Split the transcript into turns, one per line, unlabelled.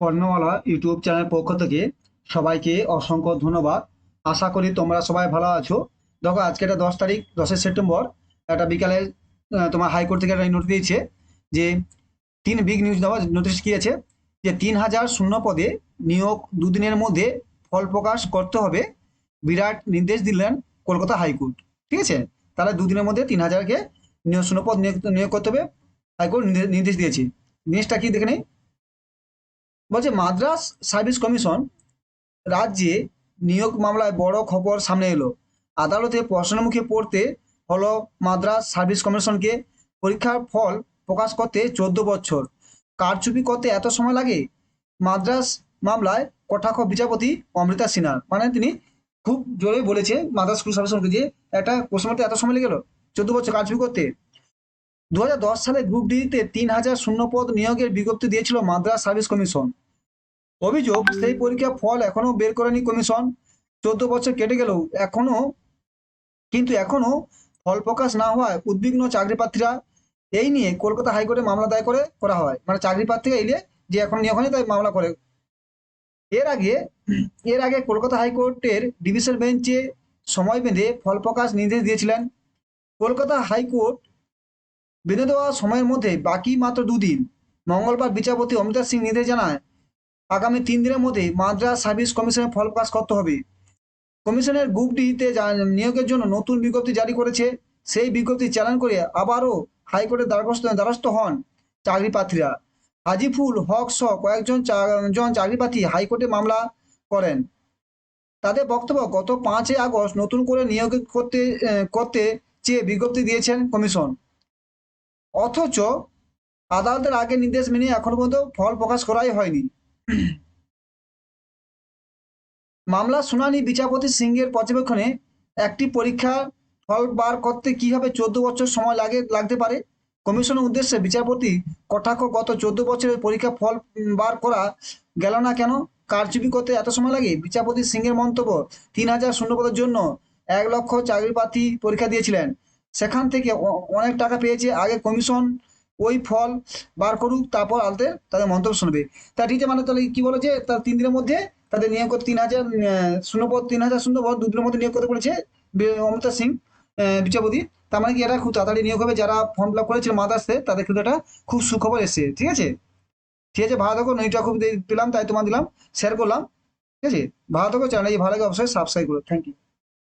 কর্ণমালা YouTube channel পক্ষ থেকে সবাইকে অসংখ্য ধন্যবাদ। আশা করি তোমরা সবাই ভালো আছো। দেখো, আজকে এটা 10 তারিখ, 10শে সেপ্টেম্বর। একটা বিকালে তোমার হাইকোর্ট থেকে একটা নোটিশ দিয়েছে যে তিন বিগ নিউজ দেওয়া নোটিশ কি আছে, যে 3,000 শূন্য পদে নিয়োগ দুদিনের মধ্যে ফল প্রকাশ করতে হবে, বিরাট নির্দেশ দিলেন কলকাতা হাইকোর্ট। ঠিক আছে, তাহলে দুদিনের মধ্যে 3,000কে নিয়োগ শূন্য পদ নিয়োগ নিয়োগ করতে হবে। হাইকোর্ট নির্দেশ দিয়েছে। জিনিসটা কি দেখে নেই। বলছে মাদ্রাস সার্ভিস কমিশন রাজ্যে নিয়োগ মামলায় বড় খবর সামনে এলো। আদালতে প্রশ্নের মুখে পড়তে হলো মাদ্রাস সার্ভিস কমিশনকে। পরীক্ষার ফল প্রকাশ করতে 14 বছর। কারচুপি করতে এত সময় লাগে। মাদ্রাস মামলায় কটাক্ষ বিচারপতি অমৃতা সিনহার, মানে তিনি খুব জোরে বলেছে মাদ্রাস স্কুল সার্ভিস যে একটা প্রশ্ন করতে এত সময় লেগে গেল, 14 বছর কারচুপি করতে। 2010 সালে গ্রুপ ডিতে 3,000 শূন্য পদ নিয়োগের বিজ্ঞপ্তি দিয়েছিল মাদ্রাস সার্ভিস কমিশন। অভিযোগ, সেই পরীক্ষার ফল এখনো বের করেনি কমিশন। 14 বছর কেটে গেলেও এখনো ফল প্রকাশ না হওয়ায় উদ্বিগ্ন চাকরি প্রার্থীরা। এই নিয়ে কলকাতা হাইকোর্টে মামলা দায়ের করা হয়, মানে চাকরি প্রার্থীরা এলে যে এখন নিয়োগ হয়নি তাই মামলা করে। এর আগে এর আগে কলকাতা হাইকোর্টের ডিভিশন বেঞ্চে সময় বেঁধে ফল প্রকাশ নির্দেশ দিয়েছিলেন। কলকাতা হাইকোর্ট বেঁধে দেওয়া সময়ের মধ্যে বাকি মাত্র 2 দিন। মঙ্গলবার বিচারপতি অমিতা সিং নির্দেশ জানায় আগামী 3 দিনের মধ্যে মাদ্রাস সার্ভিস কমিশনের ফল প্রকাশ করতে হবে। কমিশনের গ্রুপ ডিতে নিয়োগের জন্য নতুন বিজ্ঞপ্তি জারি করেছে। সেই বিজ্ঞপ্তি চ্যালেঞ্জ করে আবারও হাইকোর্টের দ্বারস্থ হন চাকরি প্রার্থীরা। হাজিফুল হক সহ কয়েকজন চাকরি প্রার্থী হাইকোর্টে মামলা করেন। তাদের বক্তব্য, গত 5 আগস্ট নতুন করে নিয়োগ করতে চেয়ে বিজ্ঞপ্তি দিয়েছেন কমিশন, অথচ আদালতের আগের নির্দেশ মেনে এখনো পর্যন্ত ফল প্রকাশ করাই হয়নি। মামলার শুনানি বিচারপতি সিংহের পর্যবেক্ষণে একটি পরীক্ষার ফল বার করতে কিভাবে 14 বছর সময় লাগতে পারে। কমিশনের উদ্দেশ্যে বিচারপতি কটাক্ষ, গত 14 বছরের পরীক্ষা ফল বার করা গেল না কেন, কারচুপি করতে এত সময় লাগে। বিচারপতি সিংহের মন্তব্য, 3,000 শূন্যপদের জন্য 1 লক্ষ চাকরি প্রার্থী পরীক্ষা দিয়েছিলেন, সেখান থেকে অনেক টাকা পেয়েছে। আগে কমিশন ওই ফল বার করুক, তারপর আলতে তাদের মন্তব্য শুনবে। তা ঠিক আছে, মানে তাহলে কি বলো যে তার 3 দিনের মধ্যে তাদের নিয়োগ করতে 3,000 শূন্যপদ, 3,000 শূন্যপদ 2 দিনের মধ্যে নিয়োগ করতে বলেছে অমিতা সিং বিচারপতি। তার মানে কি এটা খুব তাড়াতাড়ি নিয়োগ হবে। যারা ফর্ম ফিল আপ করেছিল মাদার্সে তাদের কিন্তু এটা খুব সুখবর এসছে। ঠিক আছে, ঠিক আছে, ভালো থাকো। নইটা খুব দিলাম তাই তোমার দিলাম, শেয়ার করলাম। ঠিক আছে, ভালো থাকো। চ্যানেল ভালো লাগে অবশ্যই সাবস্ক্রাইব করো। Thank you.